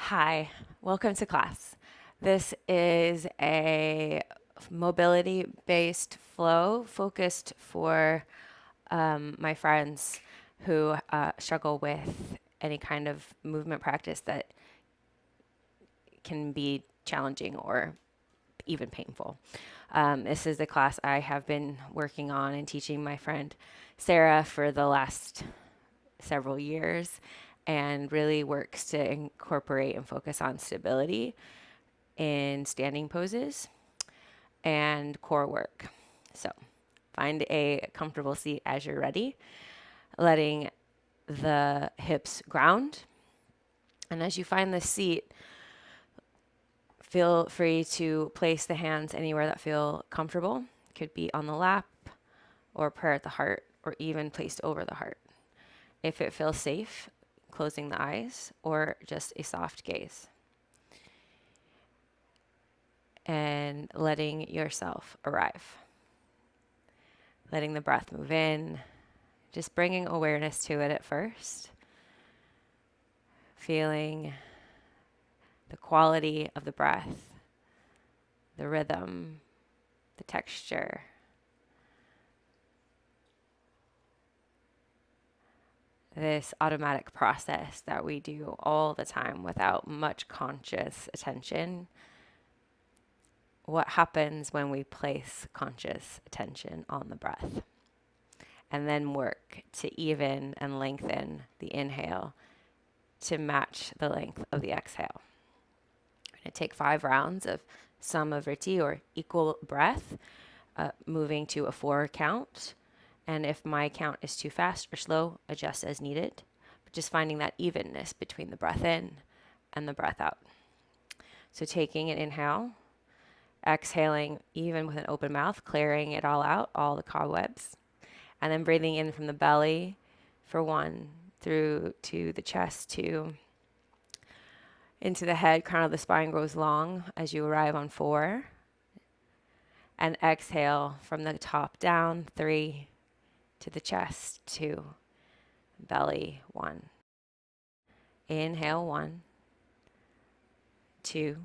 Hi, welcome to class. This is a mobility-based flow focused for my friends who struggle with any kind of movement practice that can be challenging or even painful. This is the class I have been working on and teaching my friend Sarah for the last several years, and really works to incorporate and focus on stability in standing poses and core work. So find a comfortable seat as you're ready, letting the hips ground. And as you find the seat, feel free to place the hands anywhere that feel comfortable. Could be on the lap or prayer at the heart or even placed over the heart. If it feels safe, closing the eyes or just a soft gaze. And letting yourself arrive. Letting the breath move in, just bringing awareness to it at first. Feeling the quality of the breath, the rhythm, the texture. This automatic process that we do all the time without much conscious attention. What happens when we place conscious attention on the breath? And then work to even and lengthen the inhale to match the length of the exhale. I'm going to take 5 rounds of samavriti or equal breath, moving to a 4 count. And if my count is too fast or slow, adjust as needed. But just finding that evenness between the breath in and the breath out. So taking an inhale, exhaling even with an open mouth, clearing it all out, all the cobwebs. And then breathing in from the belly for 1, through to the chest 2, into the head, crown of the spine grows long as you arrive on 4. And exhale from the top down 3, to the chest 2, belly 1. Inhale 1, 2,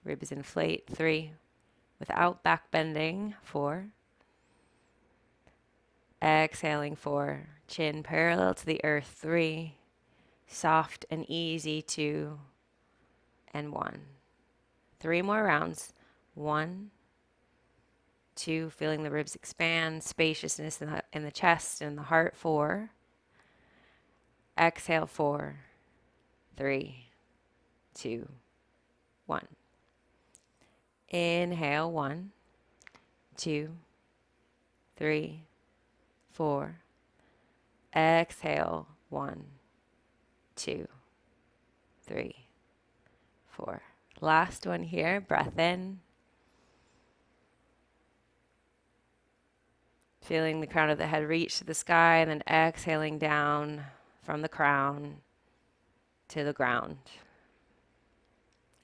ribs inflate 3, without back bending 4. Exhaling 4, chin parallel to the earth 3, soft and easy 2, and 1. 3 more rounds. 1, 2, feeling the ribs expand, spaciousness in the chest and the heart. 4. Exhale 4, 3, 2, 1. Inhale 1, 2, 3, 4. Exhale 1, 2, 3, 4. Last one here. Breath in. Feeling the crown of the head reach to the sky, and then exhaling down from the crown to the ground.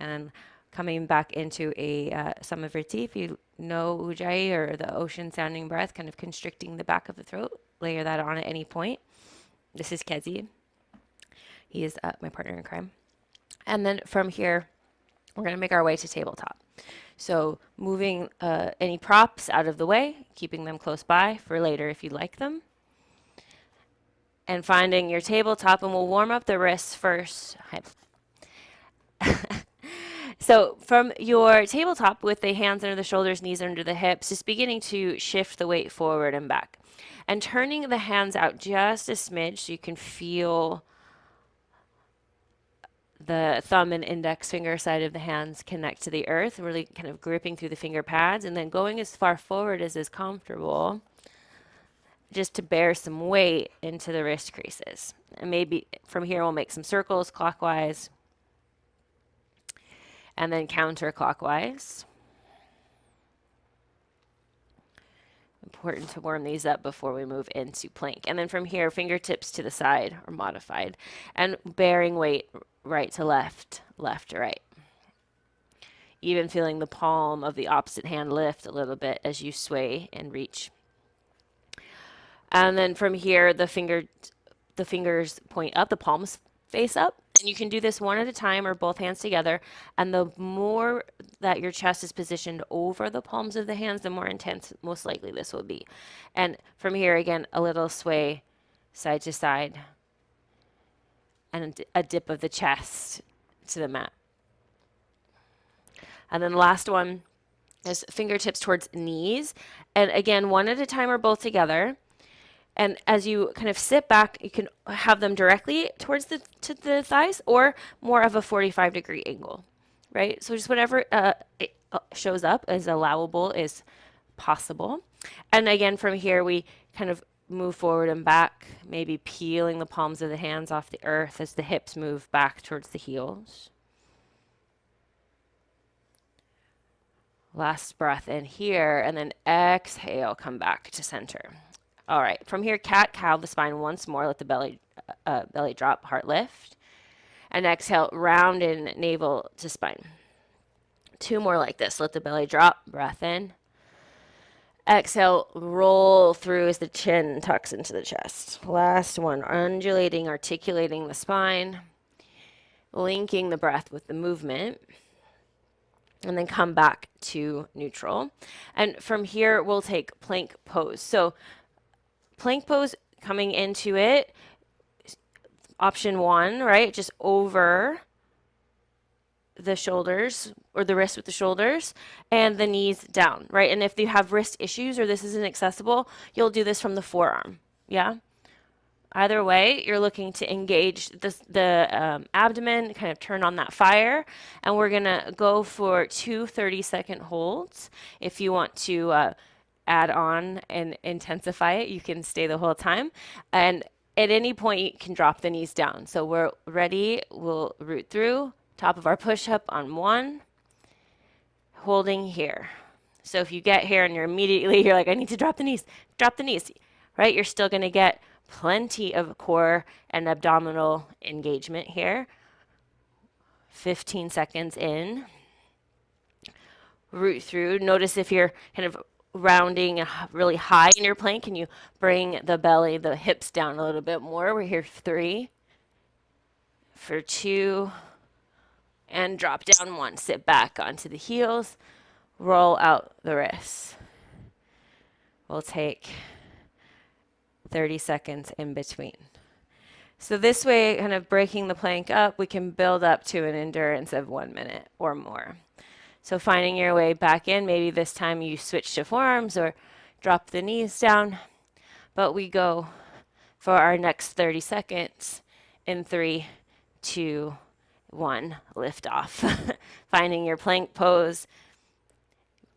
And then coming back into a samavriti, if you know ujjayi or the ocean sounding breath, kind of constricting the back of the throat, layer that on at any point. This is Kezi. He is my partner in crime. And then from here, we're going to make our way to tabletop. So moving any props out of the way, keeping them close by for later if you like them. And finding your tabletop, and we'll warm up the wrists first. So from your tabletop with the hands under the shoulders, knees under the hips, just beginning to shift the weight forward and back. And turning the hands out just a smidge so you can feel the thumb and index finger side of the hands connect to the earth, really kind of gripping through the finger pads, and then going as far forward as is comfortable, just to bear some weight into the wrist creases. And maybe from here we'll make some circles clockwise and then counterclockwise. Important to warm these up before we move into plank. And then from here, fingertips to the side or modified, and bearing weight right to left, left to right. Even feeling the palm of the opposite hand lift a little bit as you sway and reach. And then from here, the fingers point up, the palms face up, And you can do this one at a time or both hands together. And the more that your chest is positioned over the palms of the hands, the more intense most likely this will be. And from here, again, a little sway side to side and a dip of the chest to the mat. And then the last one is fingertips towards knees. And again, one at a time or both together. And as you kind of sit back, you can have them directly towards the thighs or more of a 45-degree angle, right? So just whatever shows up as allowable is possible. And again, from here, we kind of move forward and back, maybe peeling the palms of the hands off the earth as the hips move back towards the heels. Last breath in here, and then exhale, come back to center. All right, from here, cat cow the spine once more. Let the belly drop, heart lift. And exhale, round in navel to spine. 2 more like this. Let the belly drop, breath in. Exhale, roll through as the chin tucks into the chest. Last one, undulating, articulating the spine, linking the breath with the movement. And then come back to neutral. And from here, we'll take plank pose. So plank pose, coming into it, option 1, right? Just over the shoulders or the wrist with the shoulders and the knees down, right? And if you have wrist issues or this isn't accessible, you'll do this from the forearm. Yeah. Either way, you're looking to engage the abdomen, kind of turn on that fire. And we're going to go for 2 30-second holds. If you want to add on and intensify it, you can stay the whole time. And at any point, you can drop the knees down. So we're ready. We'll root through. Top of our push-up on 1. Holding here. So if you get here and you're like, I need to drop the knees, right? You're still going to get plenty of core and abdominal engagement here. 15 seconds in. Root through. Notice if you're kind of rounding really high in your plank, can you bring the belly, the hips down a little bit more? We're here for 3, for 2, and drop down 1. Sit back onto the heels. Roll out the wrists. We'll take 30 seconds in between. So this way, kind of breaking the plank up, we can build up to an endurance of 1 minute or more. So finding your way back in, maybe this time you switch to forearms or drop the knees down. But we go for our next 30 seconds in 3, 2, 1, lift off. Finding your plank pose,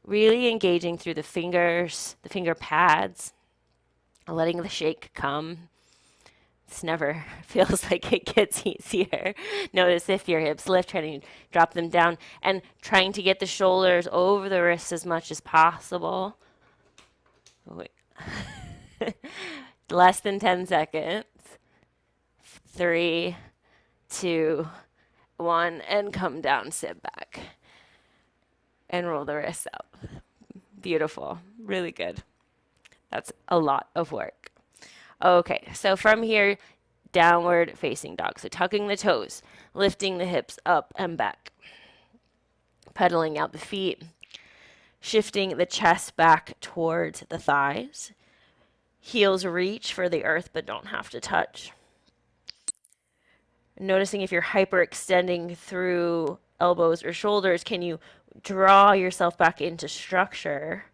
really engaging through the fingers, the finger pads, letting the shake come. This never feels like it gets easier. Notice if your hips lift, trying to drop them down and trying to get the shoulders over the wrists as much as possible. Wait. Less than 10 seconds. 3, 2, 1, and come down, sit back. And roll the wrists out. Beautiful. Really good. That's a lot of work. Okay, so from here, downward facing dog. So tucking the toes, lifting the hips up and back, pedaling out the feet, shifting the chest back towards the thighs. Heels reach for the earth but don't have to touch. Noticing if you're hyperextending through elbows or shoulders, can you draw yourself back into structure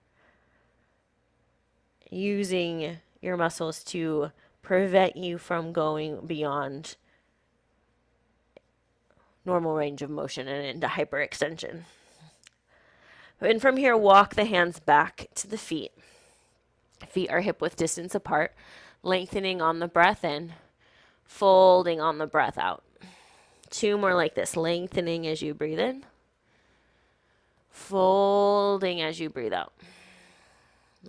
using your muscles to prevent you from going beyond normal range of motion and into hyperextension. And from here, walk the hands back to the feet. Feet are hip width distance apart, lengthening on the breath in, folding on the breath out. 2 more like this, lengthening as you breathe in, folding as you breathe out.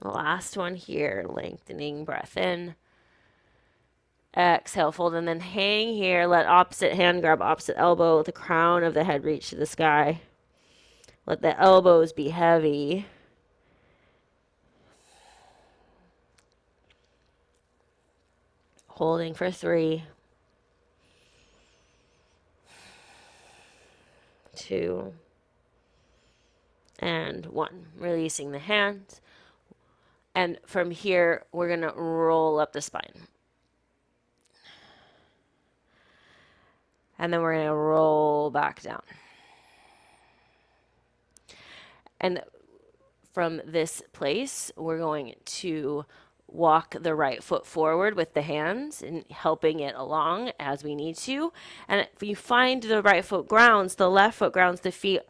The last one here, lengthening breath in, exhale, fold, and then hang here. Let opposite hand grab opposite elbow. Let the crown of the head reach to the sky. Let the elbows be heavy. Holding for 3, 2, and 1. Releasing the hands. And from here, we're going to roll up the spine. And then we're going to roll back down. And from this place, we're going to walk the right foot forward with the hands and helping it along as we need to. And if you find the right foot grounds, the left foot grounds the feet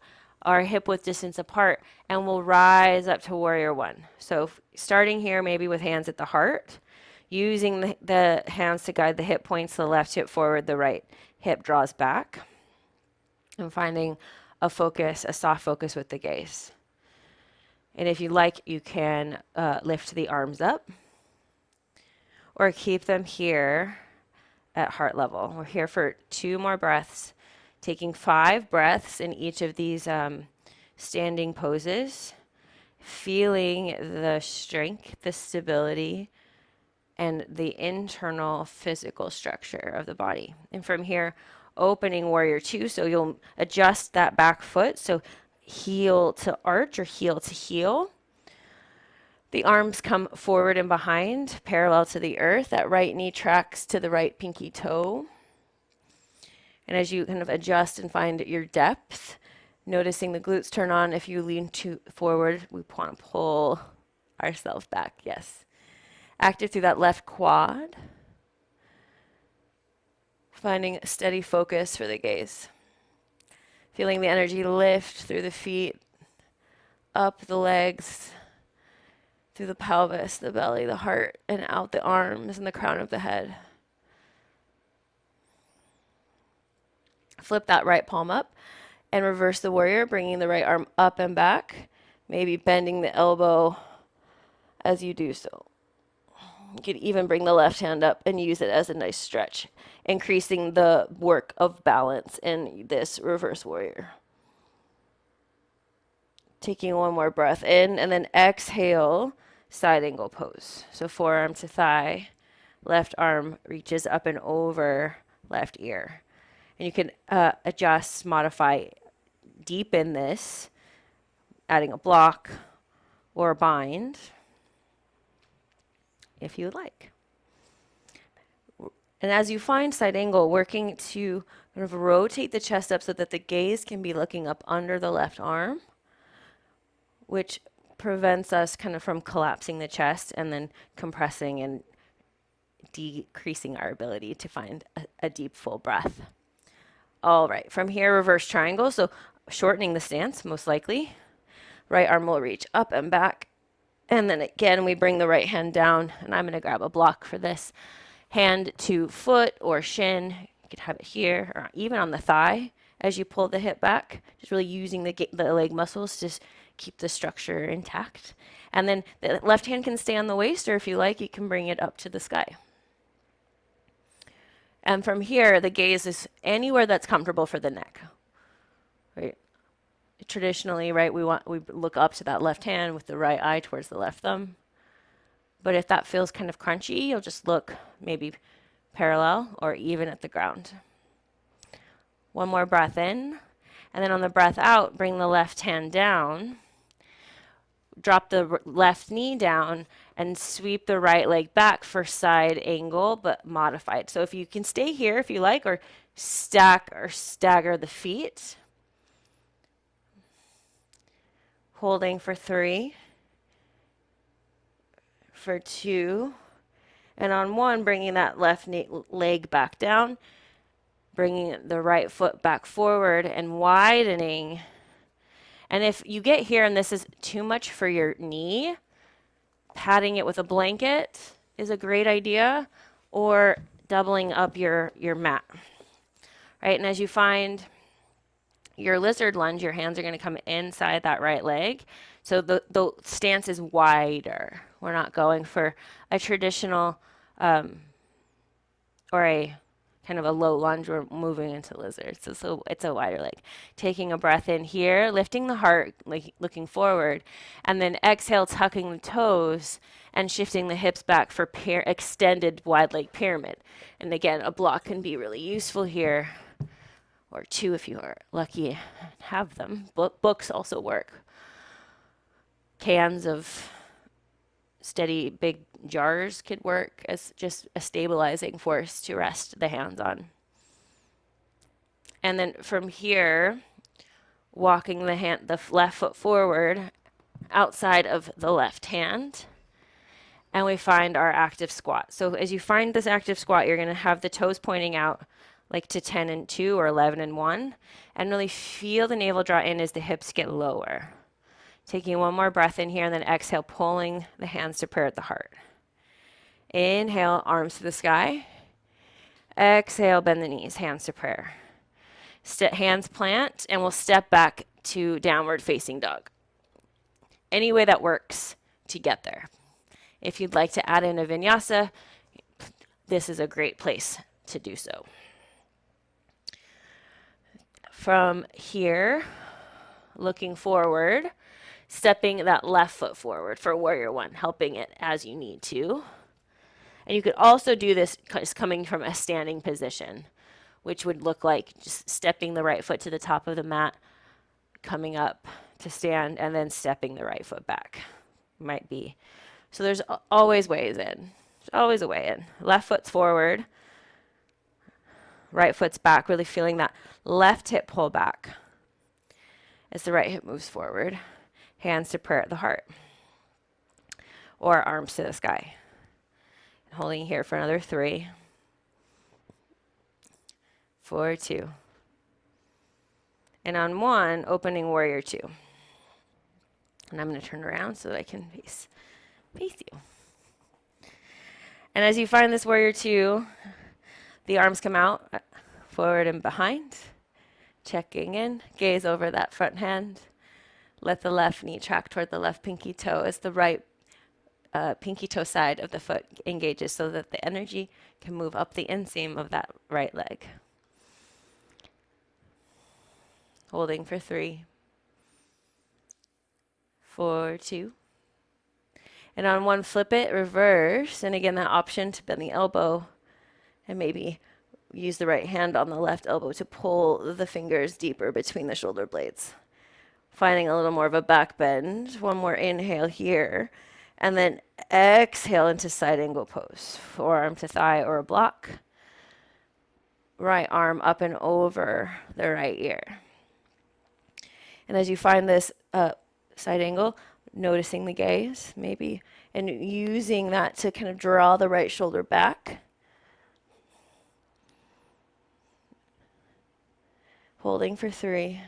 are hip width distance apart, and we'll rise up to warrior 1. So starting here, maybe with hands at the heart, using the hands to guide the hip points, the left hip forward, the right hip draws back, and finding a focus, a soft focus with the gaze. And if you like, you can lift the arms up or keep them here at heart level. We're here for 2 more breaths, taking 5 breaths in each of these standing poses, feeling the strength, the stability, and the internal physical structure of the body. And from here, opening warrior 2, so you'll adjust that back foot, so heel to arch or heel to heel. The arms come forward and behind, parallel to the earth. That right knee tracks to the right pinky toe. And as you kind of adjust and find your depth, noticing the glutes turn on. If you lean too forward, we want to pull ourselves back. Yes. Active through that left quad. Finding a steady focus for the gaze. Feeling the energy lift through the feet, up the legs, through the pelvis, the belly, the heart, and out the arms and the crown of the head. Flip that right palm up and reverse the warrior, bringing the right arm up and back, maybe bending the elbow as you do so. You could even bring the left hand up and use it as a nice stretch, increasing the work of balance in this reverse warrior. Taking one more breath in, and then exhale, side angle pose. So forearm to thigh, left arm reaches up and over left ear. And you can adjust, modify, deepen this, adding a block or a bind if you would like. And as you find side angle, working to kind of rotate the chest up so that the gaze can be looking up under the left arm, which prevents us kind of from collapsing the chest and then compressing and decreasing our ability to find a deep, full breath. All right, from here, reverse triangle. So shortening the stance, most likely. Right arm will reach up and back. And then again, we bring the right hand down, and I'm going to grab a block for this. Hand to foot or shin. You could have it here or even on the thigh as you pull the hip back. Just really using the leg muscles to keep the structure intact. And then the left hand can stay on the waist, or if you like, you can bring it up to the sky. And from here, the gaze is anywhere that's comfortable for the neck. Right? Traditionally, right, we look up to that left hand with the right eye towards the left thumb. But if that feels kind of crunchy, you'll just look maybe parallel or even at the ground. One more breath in. And then on the breath out, bring the left hand down. Drop the left knee down and sweep the right leg back for side angle, but modified. So if you can stay here if you like, or stack or stagger the feet. Holding for 3, for 2, and on 1, bringing that left leg back down, bringing the right foot back forward and widening. And if you get here and this is too much for your knee, padding it with a blanket is a great idea, or doubling up your mat. Right, and as you find your lizard lunge, your hands are going to come inside that right leg. So the stance is wider. We're not going for a traditional or a kind of a low lunge. We're moving into lizard. So it's a wider leg. Taking a breath in here, lifting the heart, like looking forward, and then exhale, tucking the toes and shifting the hips back for extended wide leg pyramid. And again, a block can be really useful here, or two if you are lucky and have them. Books also work. Cans of steady big jars could work as just a stabilizing force to rest the hands on. And then from here, walking the left foot forward outside of the left hand, and we find our active squat. So as you find this active squat, you're going to have the toes pointing out like to 10 and 2 or 11 and 1, and really feel the navel draw in as the hips get lower. Taking one more breath in here, and then exhale, pulling the hands to prayer at the heart. Inhale, arms to the sky. Exhale, bend the knees, hands to prayer. Hands plant, and we'll step back to downward facing dog. Any way that works to get there. If you'd like to add in a vinyasa, this is a great place to do so. From here, looking forward, stepping that left foot forward for warrior one, helping it as you need to. And you could also do this just coming from a standing position, which would look like just stepping the right foot to the top of the mat, coming up to stand, and then stepping the right foot back. Might be. So there's always ways in. There's always a way in. Left foot's forward, right foot's back, really feeling that left hip pull back as the right hip moves forward. Hands to prayer at the heart. Or arms to the sky. Holding here for another 3, 4, 2. And on 1, opening warrior 2. And I'm going to turn around so that I can face you. And as you find this warrior 2, the arms come out, forward and behind. Checking in, gaze over that front hand. Let the left knee track toward the left pinky toe as the right pinky toe side of the foot engages so that the energy can move up the inseam of that right leg. Holding for 3, 4, 2. And on 1, flip it, reverse. And again, that option to bend the elbow and maybe use the right hand on the left elbow to pull the fingers deeper between the shoulder blades. Finding a little more of a back bend. One more inhale here. And then exhale into side angle pose. Forearm to thigh or a block. Right arm up and over the right ear. And as you find this side angle, noticing the gaze maybe, and using that to kind of draw the right shoulder back. Holding for 3.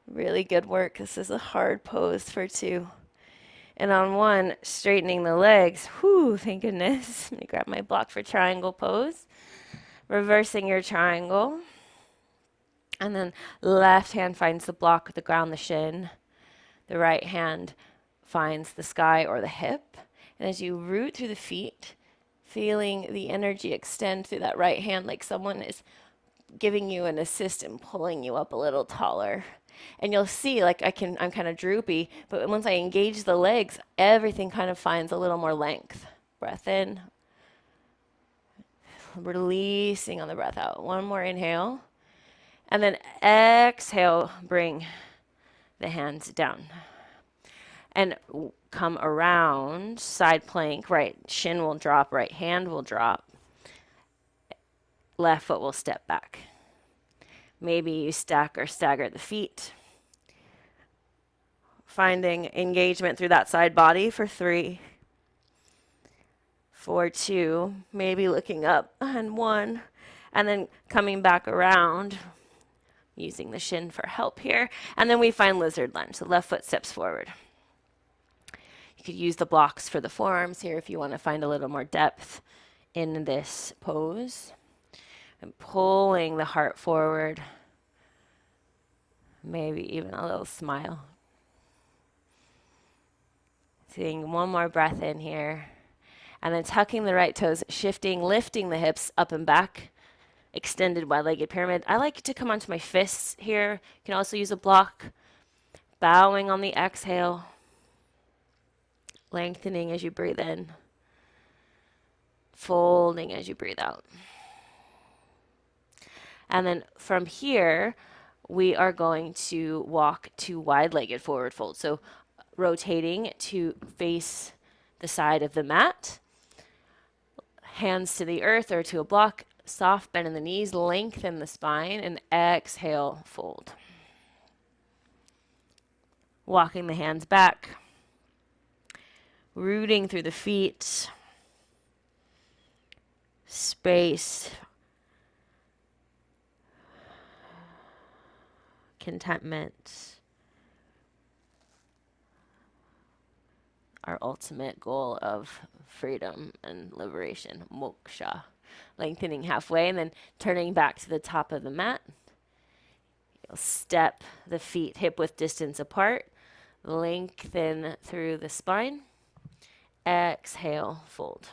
Really good work. This is a hard pose for 2. And on 1, straightening the legs. Whew, thank goodness. Let me grab my block for triangle pose. Reversing your triangle. And then left hand finds the block, the ground, the shin. The right hand finds the sky or the hip. And as you root through the feet, feeling the energy extend through that right hand like someone is giving you an assist and pulling you up a little taller. And you'll see, like I'm kind of droopy, but once I engage the legs, everything kind of finds a little more length. Breath in. Releasing on the breath out. One more inhale. And then exhale, bring the hands down. And come around, side plank, right shin will drop, right hand will drop. Left foot will step back. Maybe you stack or stagger the feet. Finding engagement through that side body for 3, 4, 2. Maybe looking up and 1. And then coming back around, using the shin for help here. And then we find lizard lunge. The left foot steps forward. You could use the blocks for the forearms here if you want to find a little more depth in this pose. And pulling the heart forward. Maybe even a little smile. Taking one more breath in here. And then tucking the right toes, shifting, lifting the hips up and back. Extended wide-legged pyramid. I like to come onto my fists here. You can also use a block. Bowing on the exhale. Lengthening as you breathe in. Folding as you breathe out. And then from here, we are going to walk to wide-legged forward fold. So rotating to face the side of the mat, hands to the earth or to a block, soft bend in the knees, lengthen the spine, and exhale, fold. Walking the hands back, rooting through the feet, space, contentment, our ultimate goal of freedom and liberation, moksha. Lengthening halfway and then turning back to the top of the mat. You'll step the feet hip width distance apart. Lengthen through the spine. Exhale, fold.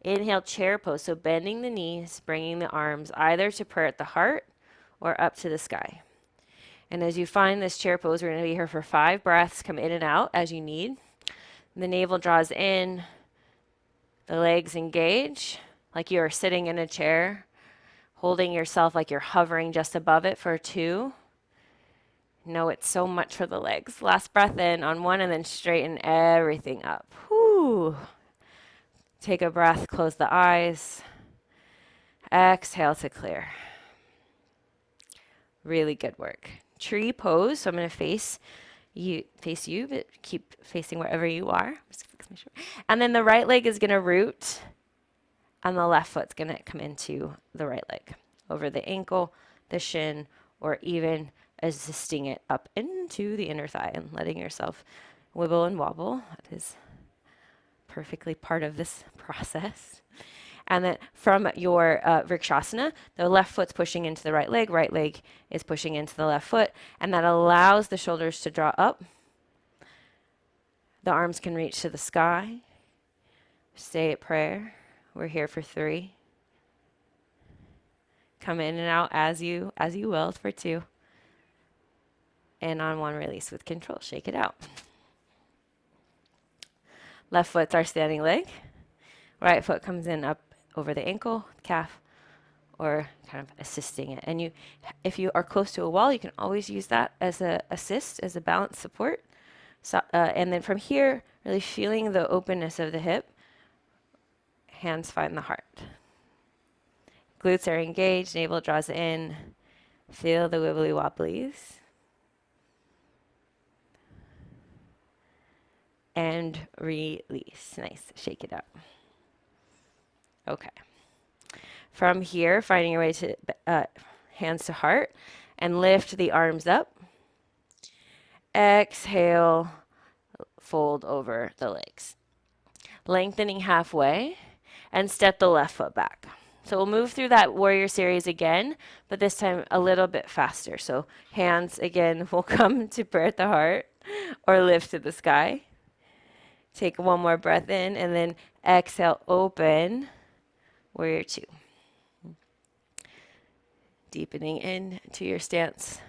Inhale, chair pose. So bending the knees, bringing the arms either to prayer at the heart or up to the sky. And as you find this chair pose, we're going to be here for 5 breaths. Come in and out as you need. The navel draws in. The legs engage like you are sitting in a chair, holding yourself like you're hovering just above it for 2. No, it's so much for the legs. Last breath in on 1 and then straighten everything up. Whew. Take a breath, close the eyes. Exhale to clear. Really good work. Tree pose. So I'm going to face you, but keep facing wherever you are. Just fix my shoulder. And then the right leg is going to root, and the left foot's going to come into the right leg, over the ankle, the shin, or even assisting it up into the inner thigh and letting yourself wibble and wobble. That is perfectly part of this process. And then from your Vrikshasana, the left foot's pushing into the right leg is pushing into the left foot, and that allows the shoulders to draw up. The arms can reach to the sky. Stay at prayer. We're here for 3. Come in and out as you will for 2. And on 1, release with control. Shake it out. Left foot's our standing leg. Right foot comes in up over the ankle, calf, or kind of assisting it. And if you are close to a wall, you can always use that as a assist, as a balance support. So, and then from here, really feeling the openness of the hip, hands find the heart. Glutes are engaged, navel draws in. Feel the wibbly wobblies. And release. Nice. Shake it out. Okay. From here, finding your way to hands to heart, and lift the arms up. Exhale, fold over the legs. Lengthening halfway, and step the left foot back. So we'll move through that warrior series again, but this time a little bit faster. So hands again will come to prayer at the heart or lift to the sky. Take 1 more breath in and then exhale, open, warrior 2. Deepening into your stance.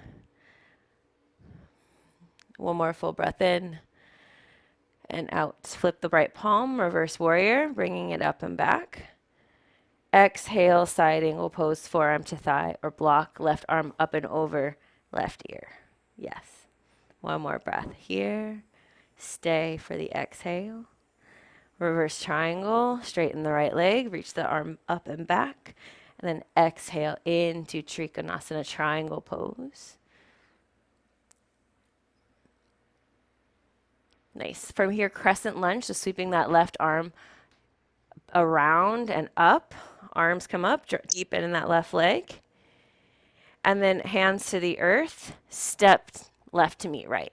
1 more full breath in and out. Flip the right palm, reverse warrior, bringing it up and back. Exhale, side angle pose, forearm to thigh, or block left arm up and over left ear. Yes. 1 more breath here. Stay for the exhale. Reverse triangle, straighten the right leg, reach the arm up and back, and then exhale into Trikonasana triangle pose. Nice. From here, crescent lunge, so sweeping that left arm around and up. Arms come up, deepen in that left leg. And then hands to the earth, step left to meet right.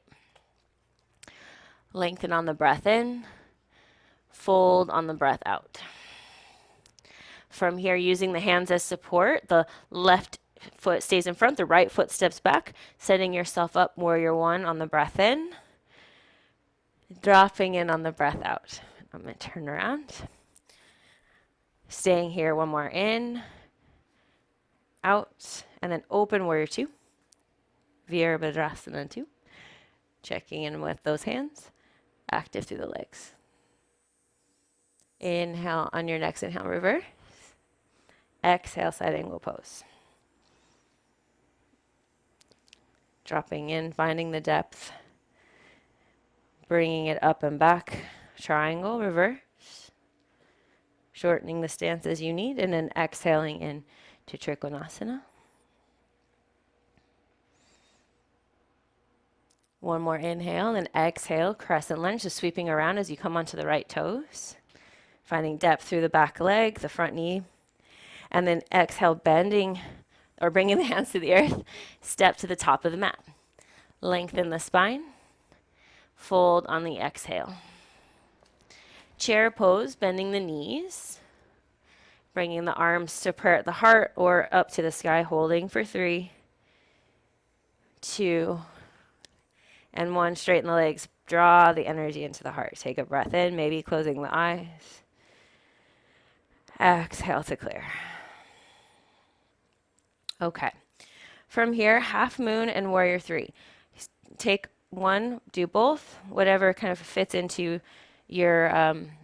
Lengthen on the breath in, fold on the breath out. From here, using the hands as support, the left foot stays in front, the right foot steps back, setting yourself up, warrior 1 on the breath in, dropping in on the breath out. I'm going to turn around. Staying here, 1 more in, out, and then open warrior 2. Virabhadrasana 2. Checking in with those hands, active through the legs. Inhale, on your next inhale, reverse. Exhale, side angle pose. Dropping in, finding the depth, bringing it up and back, triangle, reverse, shortening the stance as you need, and then exhaling in to Trikonasana. One more inhale, and exhale, crescent lunge, just sweeping around as you come onto the right toes, finding depth through the back leg, the front knee, and then exhale, bending or bringing the hands to the earth, step to the top of the mat. Lengthen the spine, fold on the exhale. Chair pose, bending the knees, bringing the arms to prayer at the heart or up to the sky, holding for 3, 2, and 1. Straighten the legs, draw the energy into the heart. Take a breath in, maybe closing the eyes. Exhale to clear. Okay. From here, half moon and warrior 3. Take one, do both, whatever kind of fits into your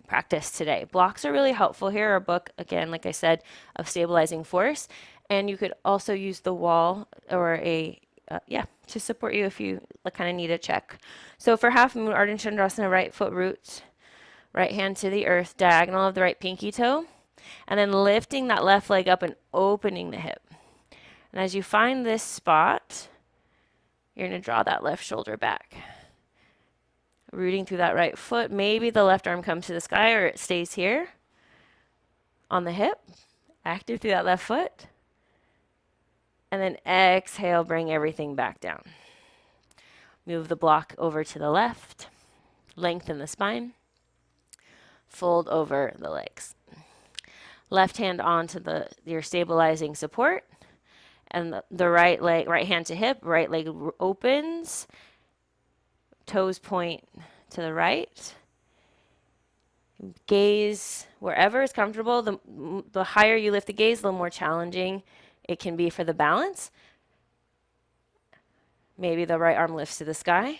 practice today. Blocks are really helpful here. A book, again, like I said, of stabilizing force. And you could also use the wall or to support you if you kind of need a check. So for half moon, Ardha Chandrasana, right foot roots, right hand to the earth, diagonal of the right pinky toe, and then lifting that left leg up and opening the hip. And as you find this spot, you're going to draw that left shoulder back. Rooting through that right foot. Maybe the left arm comes to the sky or it stays here on the hip. Active through that left foot. And then exhale, bring everything back down. Move the block over to the left. Lengthen the spine. Fold over the legs. Left hand onto your stabilizing support. And the right leg, right hand to hip, right leg opens. Toes point to the right. Gaze wherever is comfortable. The higher you lift the gaze, the more challenging it can be for the balance. Maybe the right arm lifts to the sky.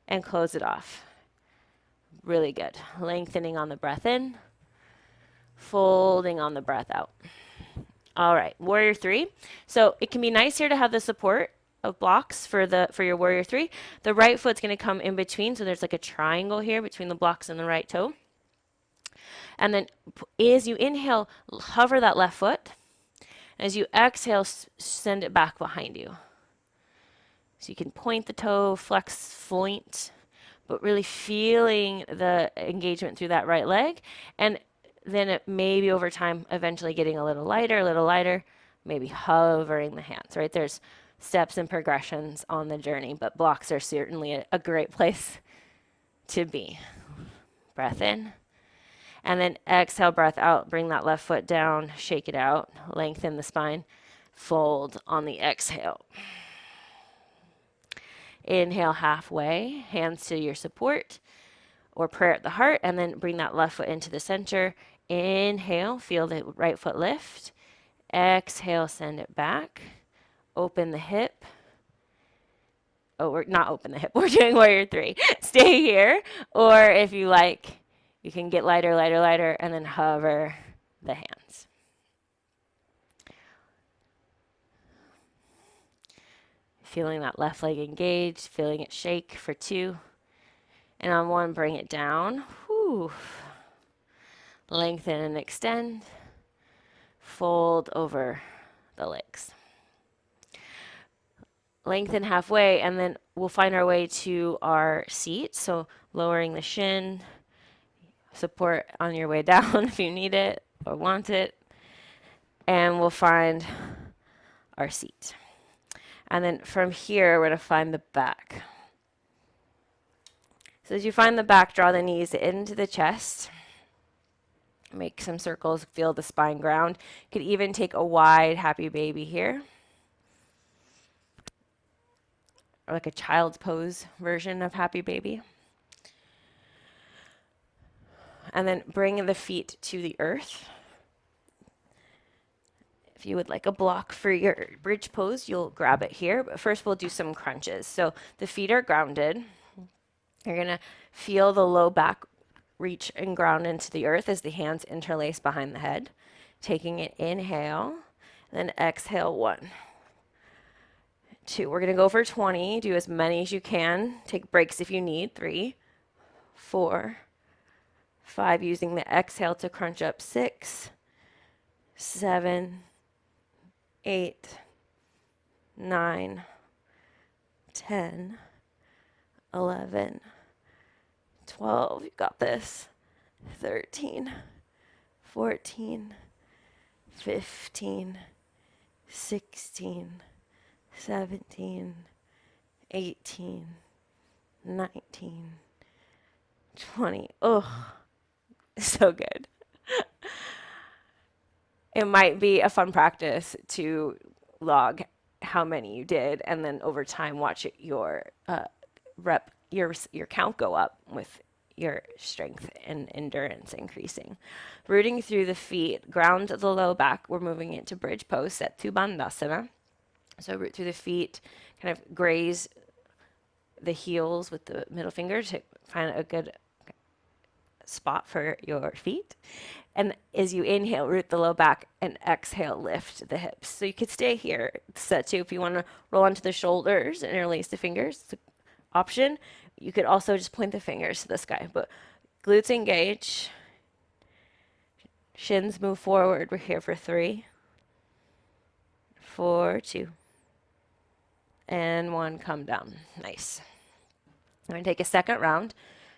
And close it off. Really good. Lengthening on the breath in. Folding on the breath out. All right, warrior 3. So it can be nice here to have the support of blocks for your warrior 3. The right foot's going to come in between, so there's like a triangle here between the blocks and the right toe. And then as you inhale, hover that left foot. As you exhale, send it back behind you. So you can point the toe, flex, point, but really feeling the engagement through that right leg. And then it maybe over time, eventually getting a little lighter, maybe hovering the hands, right? There's steps and progressions on the journey, but blocks are certainly a great place to be. Breath in. And then exhale, breath out. Bring that left foot down, shake it out, lengthen the spine, fold on the exhale. Inhale halfway, hands to your support or prayer at the heart, and then bring that left foot into the center. Inhale, feel the right foot lift. Exhale, send it back. Open the hip. Oh, we're not open the hip. We're doing warrior 3. Stay here. Or if you like, you can get lighter, and then hover the hands. Feeling that left leg engaged, feeling it shake for 2. And on 1, bring it down. Whew. Lengthen and extend. Fold over the legs. Lengthen halfway, and then we'll find our way to our seat. So lowering the shin, support on your way down if you need it or want it. And we'll find our seat. And then from here, we're going to find the back. So as you find the back, draw the knees into the chest. Make some circles, feel the spine ground. You could even take a wide happy baby here. Or like a child's pose version of happy baby. And then bring the feet to the earth. If you would like a block for your bridge pose, you'll grab it here. But first we'll do some crunches. So the feet are grounded. You're going to feel the low back reach and ground into the earth as the hands interlace behind the head. Taking an inhale, then exhale 1. 2. We're going to go for 20. Do as many as you can. Take breaks if you need. 3, 4, 5. Using the exhale to crunch up. 6, 7, 8, 9, 10, 11, 12. You got this. 13, 14, 15, 16, 17, 18, 19, 20. Oh, so good. It might be a fun practice to log how many you did, and then over time watch your your count go up with your strength and endurance increasing. Rooting through the feet, ground the low back. We're moving into bridge pose, Setu Bandhasana. So root through the feet, kind of graze the heels with the middle finger to find a good spot for your feet. And as you inhale, root the low back, and exhale, lift the hips. So you could stay here, Setu. If you want to roll onto the shoulders and interlace the fingers, it's an option. You could also just point the fingers to the sky, but glutes engage, shins move forward. We're here for 3, 4, 2, and 1. Come down. Nice. I'm going to take a second round.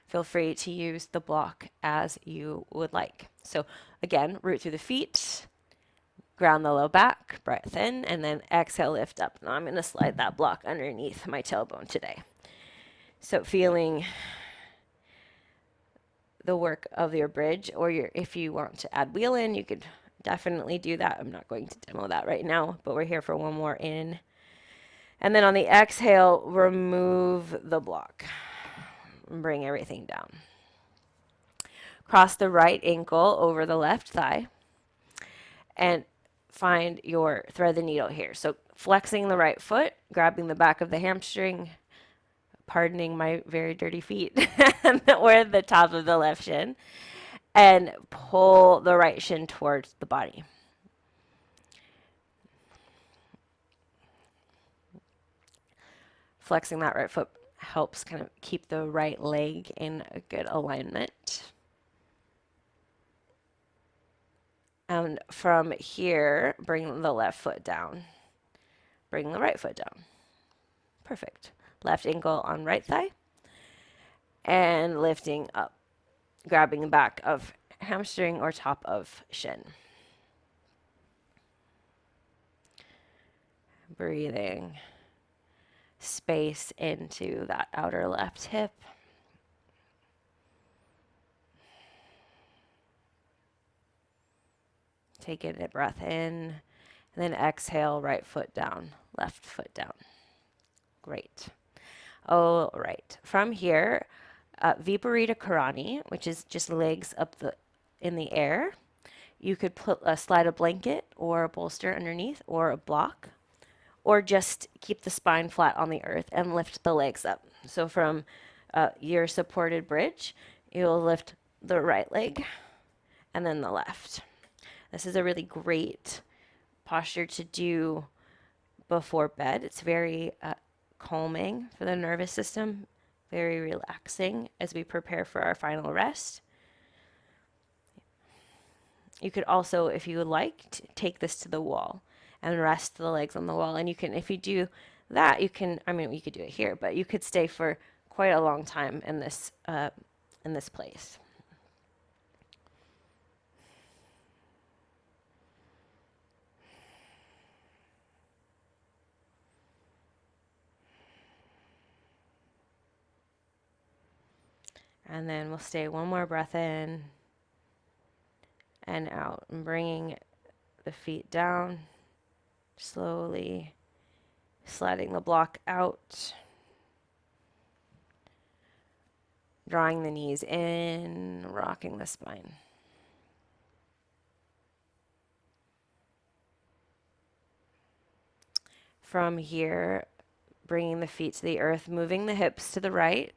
Feel free to use the block as you would like. So again, root through the feet, ground the low back, breath in, and then exhale, lift up. Now I'm going to slide that block underneath my tailbone today. So feeling the work of your bridge, or if you want to add wheel in, you could definitely do that. I'm not going to demo that right now, but we're here for one more in. And then on the exhale, remove the block. Bring everything down. Cross the right ankle over the left thigh and find your thread the needle here. So flexing the right foot, grabbing the back of the hamstring, pardoning my very dirty feet, or the top of the left shin, and pull the right shin towards the body. Flexing that right foot helps kind of keep the right leg in a good alignment. And from here, bring the left foot down. Bring the right foot down. Perfect. Left ankle on right thigh. And lifting up. Grabbing the back of hamstring or top of shin. Breathing space into that outer left hip. Taking a breath in, and then exhale, right foot down, left foot down. Great. All right. From here, Viparita Karani, which is just legs up in the air. You could slide a blanket or a bolster underneath, or a block, or just keep the spine flat on the earth and lift the legs up. So from your supported bridge, you'll lift the right leg and then the left. This is a really great posture to do before bed. It's very calming for the nervous system, very relaxing as we prepare for our final rest. You could also, if you would like, take this to the wall and rest the legs on the wall. And you can, if you do that, you can, I mean, you could do it here, but you could stay for quite a long time in this place. And then we'll stay one more breath in and out, and bringing the feet down, slowly sliding the block out, drawing the knees in, rocking the spine. From here, bringing the feet to the earth, moving the hips to the right,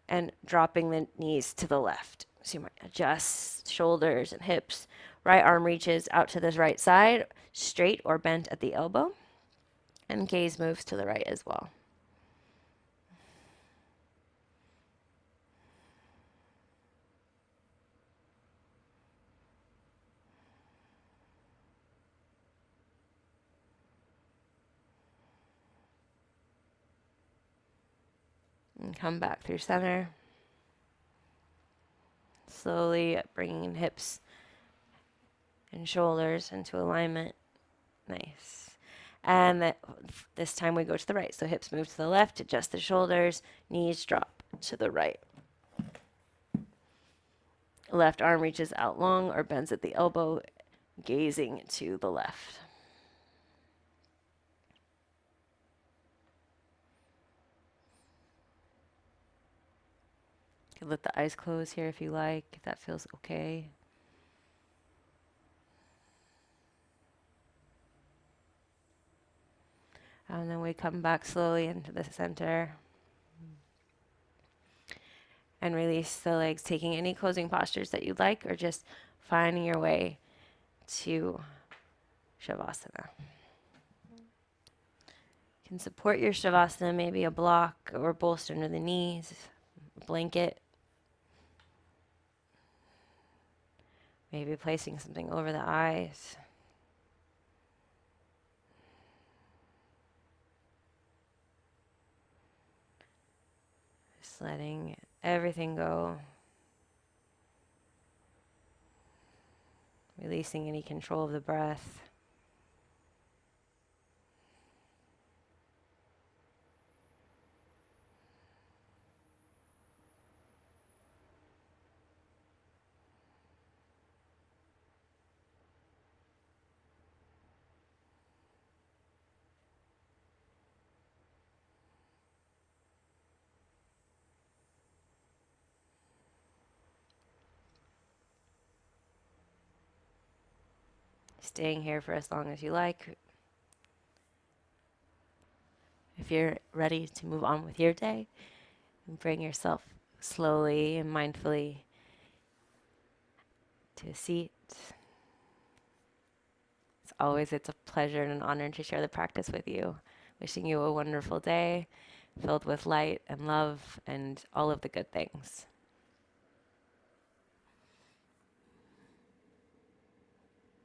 and dropping the knees to the left. So you might adjust shoulders and hips. Right arm reaches out to the right side, straight or bent at the elbow. And gaze moves to the right as well. And come back through center. Slowly bringing hips and shoulders into alignment. Nice. And this time we go to the right. So hips move to the left, adjust the shoulders, knees drop to the right. Left arm reaches out long or bends at the elbow, gazing to the left. You can let the eyes close here if you like, if that feels okay. And then we come back slowly into the center and release the legs, taking any closing postures that you'd like or just finding your way to Shavasana. You can support your Shavasana, maybe a block or bolster under the knees, a blanket, maybe placing something over the eyes. Just letting everything go. Releasing any control of the breath. Staying here for as long as you like. If you're ready to move on with your day, bring yourself slowly and mindfully to a seat. It's a pleasure and an honor to share the practice with you. Wishing you a wonderful day filled with light and love and all of the good things.